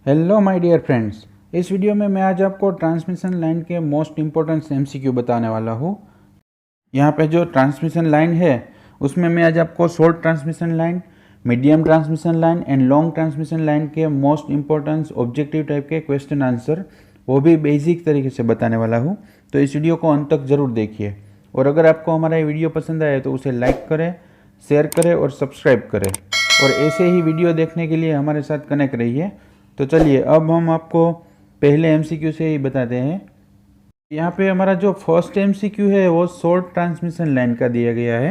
Hello my dear friends, इस video में मैं आज आपको ट्रांसमिशन लाइन के मोस्ट इम्पोर्टेंट एमसीक्यू बताने वाला हूँ। यहाँ पे जो ट्रांसमिशन लाइन है उसमें मैं आज आपको short transmission line, medium transmission line and long transmission line के मोस्ट इम्पोर्टेंट ऑब्जेक्टिव टाइप के क्वेश्चन आंसर वो भी बेसिक तरीके से बताने वाला हूँ। तो इस वीडियो को अंत तक ज़रूर देखिए और अगर आपको हमारा ये वीडियो पसंद आए तो उसे लाइक करें, शेयर करें और सब्सक्राइब करें और ऐसे ही वीडियो देखने के लिए हमारे साथ कनेक्ट रहिए। तो चलिए अब हम आपको पहले एमसीक्यू से ही बताते हैं। यहाँ पे हमारा जो फर्स्ट एमसीक्यू है वो शॉर्ट ट्रांसमिशन लाइन का दिया गया है।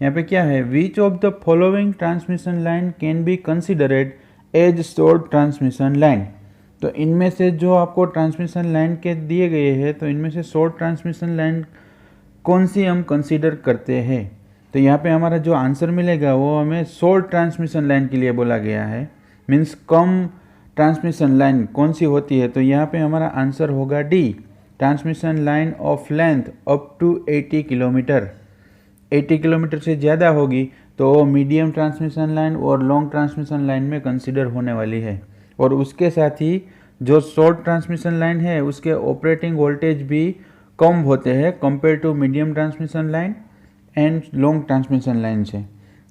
यहाँ पे क्या है, which of the following transmission line can be considered as short transmission line. तो इनमें से जो आपको ट्रांसमिशन लाइन के दिए गए हैं तो इनमें से शॉर्ट ट्रांसमिशन लाइन कौन सी हम कंसीडर करते हैं। तो यहाँ पे हमारा जो आंसर मिलेगा वो हमें शॉर्ट ट्रांसमिशन लाइन के लिए बोला गया है, मीन्स कम ट्रांसमिशन लाइन कौन सी होती है। तो यहाँ पे हमारा आंसर होगा D, transmission line of length up to 80 kilometre. 80 kilometre से ज़्यादा होगी तो वो मीडियम ट्रांसमिशन लाइन और लॉन्ग ट्रांसमिशन लाइन में कंसिडर होने वाली है। और उसके साथ ही जो शॉर्ट ट्रांसमिशन लाइन है उसके ऑपरेटिंग वोल्टेज भी कम होते हैं compare to medium transmission line and long transmission line से।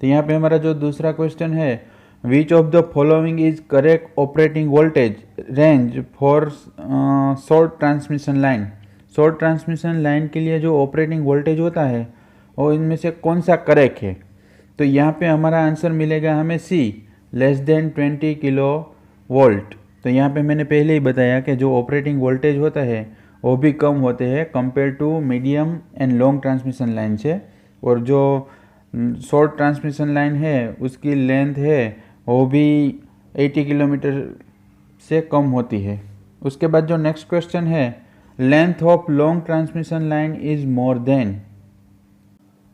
तो यहाँ पे हमारा जो दूसरा क्वेश्चन है, which of the following is correct operating voltage range for short transmission line. Short transmission line के लिए जो ऑपरेटिंग वोल्टेज होता है वो इनमें से कौन सा करेक्ट है। तो यहाँ पे हमारा आंसर मिलेगा हमें सी, लेस देन 20 किलो वोल्ट। तो यहाँ पे मैंने पहले ही बताया कि जो ऑपरेटिंग वोल्टेज होता है वो भी कम होते हैं compare to medium and long transmission line से। और जो शॉर्ट ट्रांसमिशन लाइन है उसकी लेंथ है वो भी 80 किलोमीटर से कम होती है। उसके बाद जो नेक्स्ट क्वेश्चन है, length of long transmission line is more than.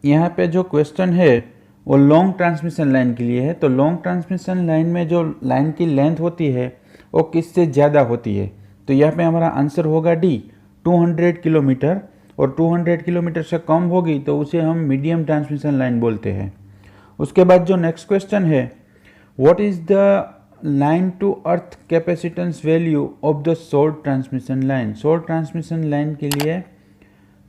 यहाँ पे जो क्वेश्चन है वो लॉन्ग ट्रांसमिशन लाइन के लिए है। तो लॉन्ग ट्रांसमिशन लाइन में जो लाइन की लेंथ होती है वो किससे ज़्यादा होती है। तो यहाँ पे हमारा आंसर होगा डी, 200 किलोमीटर। और 200 किलोमीटर से कम होगी तो उसे हम मीडियम ट्रांसमिशन लाइन बोलते हैं। उसके बाद जो नेक्स्ट क्वेश्चन है, what is the line to earth capacitance value of the short transmission line. Short transmission line के लिए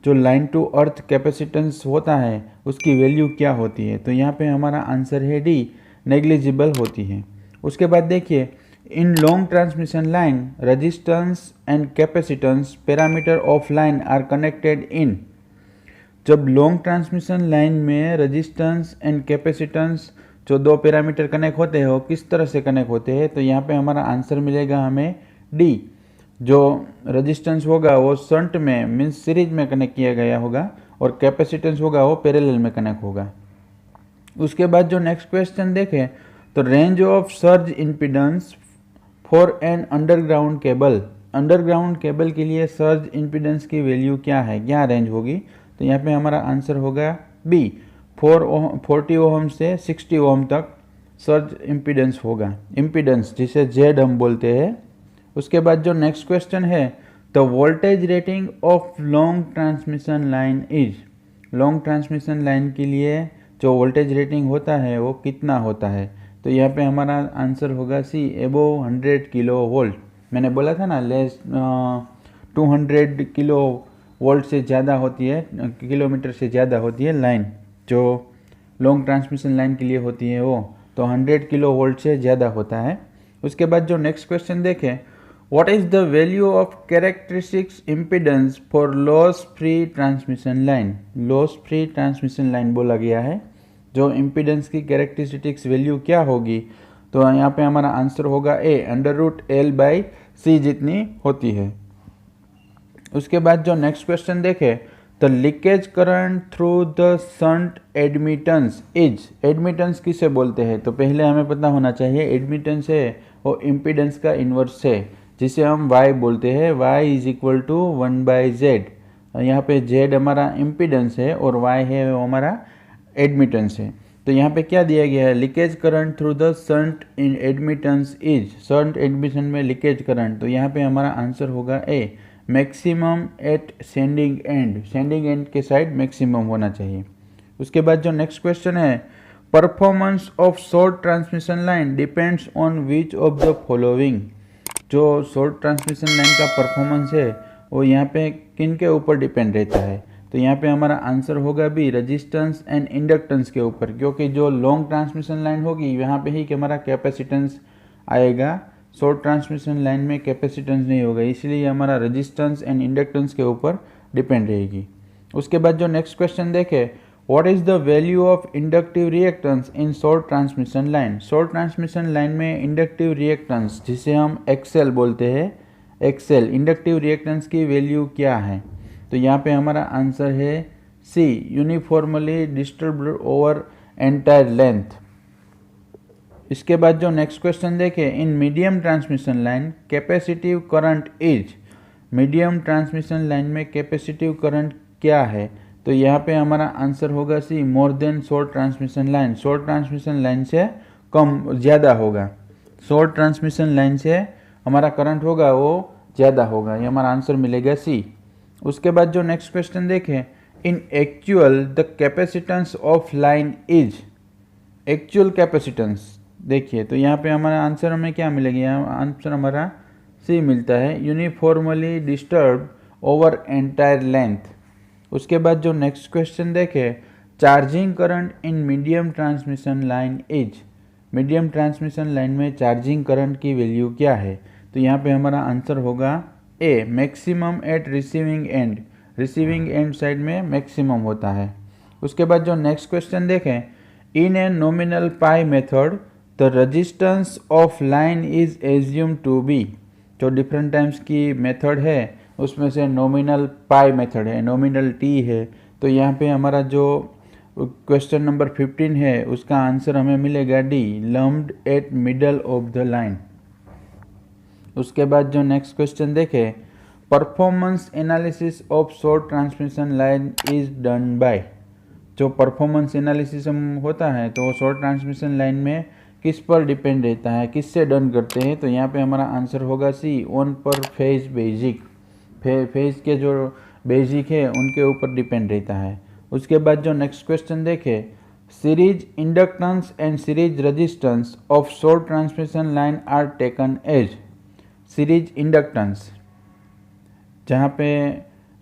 जो लाइन टू अर्थ कैपेसिटेंस होता है उसकी वैल्यू क्या होती है। तो यहाँ पे हमारा आंसर है डी, नेग्लिजिबल होती है। उसके बाद देखिए, in long transmission line resistance and capacitance parameter of line are connected in. जब लॉन्ग ट्रांसमिशन लाइन में रेजिस्टेंस एंड कैपेसिटेंस जो दो पैरामीटर कनेक्ट होते हैं वो किस तरह से कनेक्ट होते हैं। तो यहाँ पे हमारा आंसर मिलेगा हमें डी, जो रेजिस्टेंस होगा वो शंट में मीन्स सीरीज में कनेक्ट किया गया होगा और कैपेसिटेंस होगा वो पैरेलल में कनेक्ट होगा। उसके बाद जो नेक्स्ट क्वेश्चन देखें तो range of surge impedance for an underground cable. Underground cable के लिए सर्ज इम्पीडेंस की वैल्यू क्या है, क्या रेंज होगी। तो यहाँ पे हमारा आंसर होगा बी, 40 ओम से 60 ओम तक सर्ज इम्पीडेंस होगा, इम्पीडेंस जिसे जेड हम बोलते हैं। उसके बाद जो नेक्स्ट क्वेश्चन है, the voltage rating of long transmission line is. Long transmission line के लिए जो वोल्टेज रेटिंग होता है वो कितना होता है। तो यहाँ पे हमारा आंसर होगा सी, एबोव 100 किलो वोल्ट। मैंने बोला था ना, लेस 200 किलो वोल्ट से ज़्यादा होती है, किलोमीटर से ज़्यादा होती है लाइन जो लॉन्ग ट्रांसमिशन लाइन के लिए होती है वो, तो 100 किलो वोल्ट से ज़्यादा होता है। उसके बाद जो नेक्स्ट क्वेश्चन देखें, what is the value of characteristics impedance for loss free transmission line. Loss free transmission line बोला गया है, जो इम्पीडेंस की कैरेक्टरिस्टिक्स वैल्यू क्या होगी। तो यहाँ पे हमारा आंसर होगा ए, √L/C जितनी होती है। उसके बाद जो नेक्स्ट क्वेश्चन देखें, the leakage current through the shunt admittance is. Admittance किसे बोलते हैं। तो पहले हमें पता होना चाहिए एडमिटेंस है वो इम्पीडेंस का इन्वर्स है जिसे हम y बोलते हैं। y = 1/z। यहाँ पे z हमारा इम्पीडेंस है और y है वो हमारा एडमिटेंस है। तो यहाँ पे क्या दिया गया है, leakage current through the shunt in admittance is. Shunt admission में लीकेज करंट, तो यहाँ पे हमारा आंसर होगा A, maximum at sending end. Sending end के साइड मैक्सिमम होना चाहिए। उसके बाद जो नेक्स्ट क्वेश्चन है, performance of short transmission line depends on which of the following. जो शॉर्ट ट्रांसमिशन लाइन का परफॉर्मेंस है वो यहाँ पे किन के ऊपर डिपेंड रहता है? तो यहाँ पे हमारा आंसर होगा भी रजिस्टेंस एंड इंडक्टेंस के ऊपर, क्योंकि जो लॉन्ग ट्रांसमिशन लाइन होगी यहाँ पे ही कि हमारा कैपेसिटेंस आएगा, शॉर्ट ट्रांसमिशन लाइन में कैपेसिटेंस नहीं होगा, इसलिए हमारा रजिस्टेंस एंड इंडक्टेंस के ऊपर डिपेंड रहेगी। उसके बाद जो नेक्स्ट क्वेश्चन देखें, what is the value of inductive reactance in short transmission line? Short transmission line में इंडक्टिव रिएक्टेंस, जिसे हम एक्सएल बोलते हैं, एक्सएल इंडक्टिव रिएक्टेंस की वैल्यू क्या है? तो यहाँ पे हमारा आंसर है C, uniformly distributed over entire length. इसके बाद जो नेक्स्ट क्वेश्चन देखें, in medium transmission line capacitive current is, medium transmission line में कैपेसिटिव करंट क्या है? तो यहाँ पे हमारा आंसर होगा C, more than short transmission line, short transmission line से कम ज़्यादा होगा, शॉर्ट ट्रांसमिशन लाइन से हमारा करंट होगा वो ज़्यादा होगा, ये हमारा आंसर मिलेगा सी। उसके बाद जो नेक्स्ट क्वेश्चन देखें, इन actual the capacitance of line is, actual capacitance देखिए, तो यहाँ पे हमारा आंसर हमें क्या मिलेगा? यहाँ आंसर हमारा सी मिलता है, uniformly disturb over entire length. उसके बाद जो नेक्स्ट क्वेश्चन देखें, charging current in medium transmission line is, medium transmission line में चार्जिंग करंट की वैल्यू क्या है? तो यहाँ पे हमारा आंसर होगा A, maximum at receiving end, receiving end side में मैक्सिमम होता है। उसके बाद जो नेक्स्ट क्वेश्चन देखें, in a nominal pi method the resistance of line is assume to be, जो डिफरेंट टाइम्स की मेथड है उसमें से नॉमिनल पाई मेथड है, नॉमिनल टी है, तो यहाँ पे हमारा जो क्वेश्चन नंबर 15 है उसका आंसर हमें मिलेगा D, lumped eight middle of the line. उसके बाद जो नेक्स्ट क्वेश्चन देखें, performance analysis of short transmission line is done by, जो परफॉर्मेंस एनालिसिस होता है तो वो शॉर्ट ट्रांसमिशन लाइन में किस पर डिपेंड रहता है, किससे डन करते हैं? तो यहाँ पे हमारा आंसर होगा सी, ऑन पर फेज बेसिक, फेज के जो बेसिक है उनके ऊपर डिपेंड रहता है। उसके बाद जो नेक्स्ट क्वेश्चन देखें, series inductance and series resistance of short transmission line are taken as, series inductance, जहाँ पे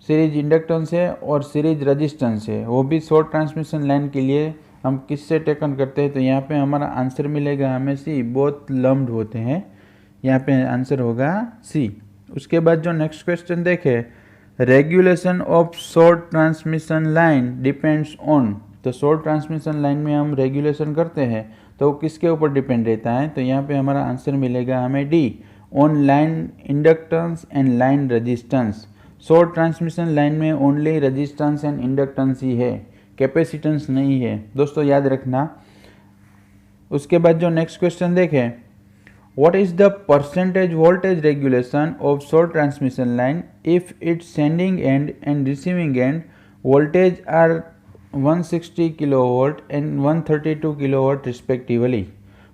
सीरीज इंडक्टेंस है और सीरीज रेजिस्टेंस है वो भी शॉर्ट ट्रांसमिशन लाइन के लिए हम किससे टेकन करते हैं? तो यहाँ पे हमारा आंसर मिलेगा हमें सी, बोथ लम्प्ड होते हैं, यहाँ पे आंसर होगा सी। उसके बाद जो नेक्स्ट क्वेश्चन देखें, regulation of short transmission line depends on, तो शॉर्ट ट्रांसमिशन लाइन में हम रेगुलेशन करते हैं तो किसके ऊपर डिपेंड रहता है? तो यहाँ पे हमारा आंसर मिलेगा हमें D, on line inductance and line resistance. Short transmission line में ओनली रेजिस्टेंस एंड इंडक्टेंस ही है, कैपेसिटेंस नहीं है, दोस्तों याद रखना। उसके बाद जो नेक्स्ट क्वेश्चन देखें, what is the percentage voltage regulation of short transmission line if it's sending end and receiving end voltage are 160 kilowatt and 132 kilowatt respectively,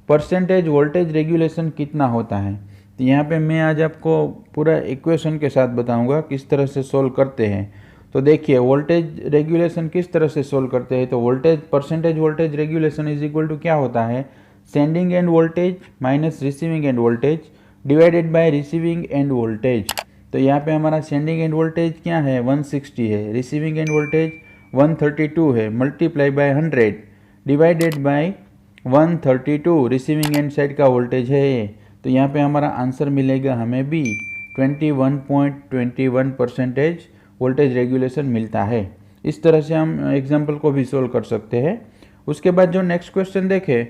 percentage voltage regulation कितना होता है? तो यहाँ पे मैं आज आपको पूरा इक्वेशन के साथ बताऊंगा किस तरह से सोल्व करते हैं। तो देखिए, वोल्टेज रेगुलेशन किस तरह से सोल्व करते हैं, तो voltage, percentage voltage regulation is equal to क्या होता है, sending end voltage minus receiving end voltage divided by receiving end voltage. तो यहाँ पे हमारा सेंडिंग एंड वोल्टेज क्या है, 160 है, रिसीविंग एंड वोल्टेज 132 है, multiply by 100 divided by 132, receiving end side का वोल्टेज है ये। तो यहाँ पे हमारा आंसर मिलेगा हमें भी 21.21% वोल्टेज रेगुलेशन मिलता है। इस तरह से हम एग्जाम्पल को भी सोल्व कर सकते हैं। उसके बाद जो नेक्स्ट क्वेश्चन देखें,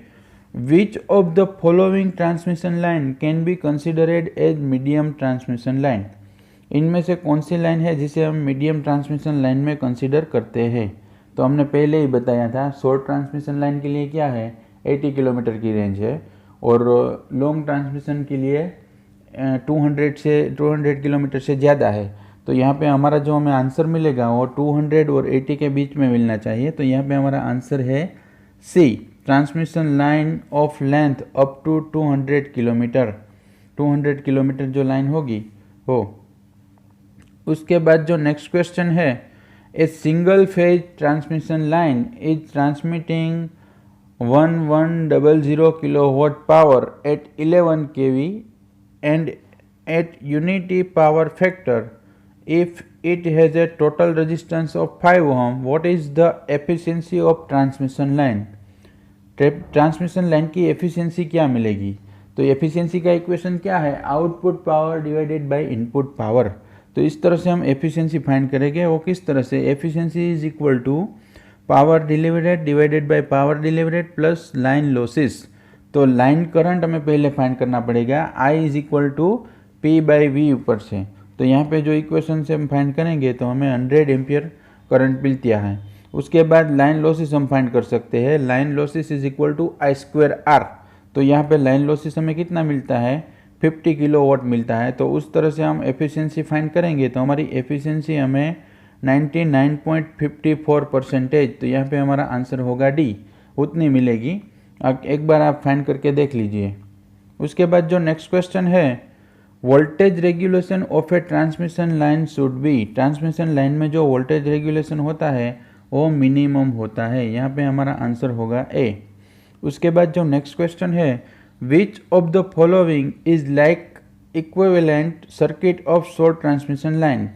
which of the following transmission line can be considered as medium transmission line, इनमें से कौन सी लाइन है जिसे हम मीडियम ट्रांसमिशन लाइन में कंसिडर करते हैं? तो हमने पहले ही बताया था, शॉर्ट ट्रांसमिशन लाइन के लिए क्या है, 80 किलोमीटर की रेंज है, और लॉन्ग ट्रांसमिशन के लिए 200 किलोमीटर से ज़्यादा है। तो यहाँ पे हमारा जो हमें आंसर मिलेगा वो 200 और 80 के बीच में मिलना चाहिए। तो यहाँ पे हमारा आंसर है C, transmission line of length up to 200 kilometre, 200 kilometre जो लाइन होगी हो। उसके बाद जो नेक्स्ट क्वेश्चन है, a single phase transmission line is transmitting 1100 kilowatt power at 11 kV and at unity power factor if it has a total resistance of 5 ohm, what is the efficiency of transmission line? Transmission line की efficiency क्या मिलेगी? तो efficiency का equation क्या है? Output power divided by input power. तो इस तरह से हम एफिशिएंसी फाइंड करेंगे। वो किस तरह से? Efficiency is equal to power delivered divided by power delivered plus line losses. तो लाइन करंट हमें पहले फाइंड करना पड़ेगा। I is equal to P by V ऊपर से। तो यहाँ पे जो इक्वेशन से हम फाइंड करेंगे तो हमें 100 एम्पियर करंट मिलता है। उसके बाद लाइन लॉसेस हम फाइंड कर सकते हैं। Line losses is equal to I square R. तो यहाँ पे लाइन लॉसेस हमें कितना मिलता है? 50 किलोवाट मिलता है। तो उस तरह से हम एफिशिएंसी फाइंड करेंगे तो हमारी एफिशिएंसी हमें 99.54%। तो यहाँ पे हमारा आंसर होगा डी, उतनी मिलेगी। अब एक बार आप फाइंड करके देख लीजिए। उसके बाद जो नेक्स्ट क्वेश्चन है, voltage regulation of A transmission line should be. Transmission line में जो वोल्टेज रेगुलेशन होता है वो मिनिमम होता है। यहाँ पे हमारा आंसर होगा ए। उसके बाद जो नेक्स्ट क्वेश्चन है, which of the following is like equivalent circuit of short transmission line.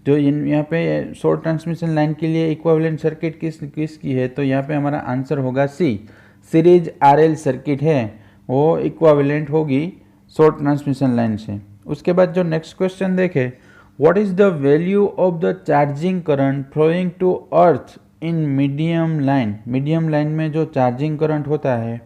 जो यहाँ पे शॉर्ट ट्रांसमिशन लाइन के लिए इक्विवेलेंट सर्किट किसकी है? तो यहाँ पे हमारा आंसर होगा सी, सीरीज आरएल सर्किट है, वो इक्विवेलेंट होगी शॉर्ट ट्रांसमिशन लाइन से। उसके बाद जो नेक्स्ट क्वेश्चन देखें, what is the value of the charging current flowing to earth in medium line. Medium line में जो चार्जिंग करंट होता है,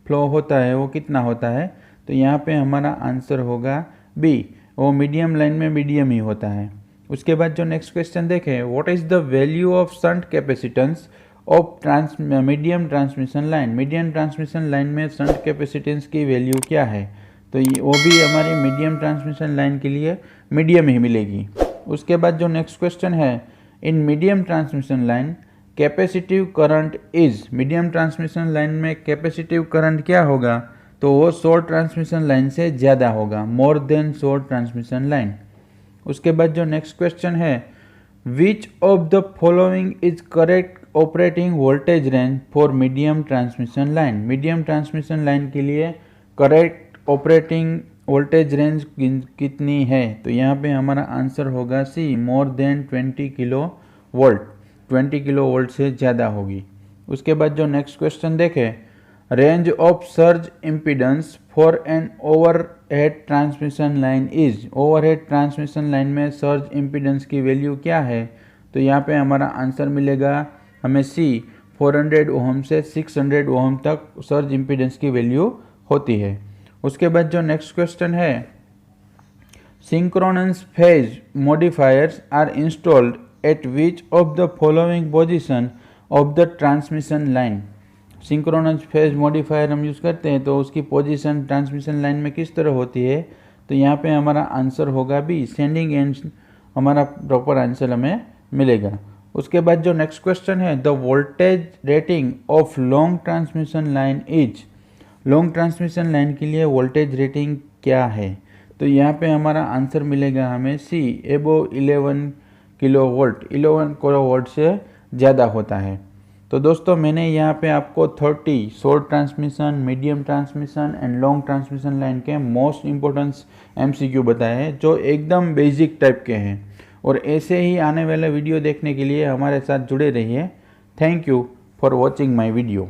फ्लो होता है, वो कितना होता है? तो यहाँ पे हमारा आंसर होगा बी, वो मीडियम लाइन में मीडियम ही होता है। उसके बाद जो नेक्स्ट क्वेश्चन देखें, what is the value of shunt capacitance of medium transmission line. Medium transmission line में शंट कैपेसिटेंस की वैल्यू क्या है? तो वो भी हमारी मीडियम ट्रांसमिशन लाइन के लिए मीडियम ही मिलेगी। उसके बाद जो नेक्स्ट क्वेश्चन है, इन medium transmission line capacitive current is. Medium transmission line में कैपेसिटिव करंट क्या होगा? तो वो शॉर्ट ट्रांसमिशन लाइन से ज़्यादा होगा, मोर देन शॉर्ट ट्रांसमिशन लाइन। उसके बाद जो नेक्स्ट क्वेश्चन है, which of the following is correct operating voltage range for medium transmission line. Medium transmission line के लिए करेक्ट ऑपरेटिंग वोल्टेज रेंज कितनी है? तो यहाँ पे हमारा आंसर होगा C, more than 20 kilovolt. 20 kilovolt से ज़्यादा होगी। उसके बाद जो नेक्स्ट क्वेश्चन देखें, range of surge impedance for an overhead transmission line is. Overhead transmission line में सर्ज इम्पीडेंस की वैल्यू क्या है? तो यहाँ पे हमारा आंसर मिलेगा हमें सी, 400 ओहम से 600 ओहम तक सर्ज इम्पीडेंस की वैल्यू होती है। उसके बाद जो नेक्स्ट क्वेश्चन है, synchronous phase modifiers are installed at which of the following position of the transmission line. Synchronous phase modifier हम यूज़ करते हैं तो उसकी पोजीशन ट्रांसमिशन लाइन में किस तरह होती है? तो यहाँ पे हमारा आंसर होगा बी, सेंडिंग एंड हमारा प्रॉपर आंसर हमें मिलेगा। उसके बाद जो नेक्स्ट क्वेश्चन है, the voltage rating of long transmission line is. Long transmission line के लिए वोल्टेज रेटिंग क्या है? तो यहाँ पे हमारा आंसर मिलेगा हमें सी, एबो 11 किलो वोल्ट। 11 किलो वोल्ट से ज़्यादा होता है। तो दोस्तों मैंने यहाँ पे आपको 30 short transmission, medium transmission and long transmission line के मोस्ट इम्पोर्टेंट MCQ बताए हैं जो एकदम बेसिक टाइप के हैं। और ऐसे ही आने वाले वीडियो देखने के लिए हमारे साथ जुड़े रहिए। Thank you for watching my video.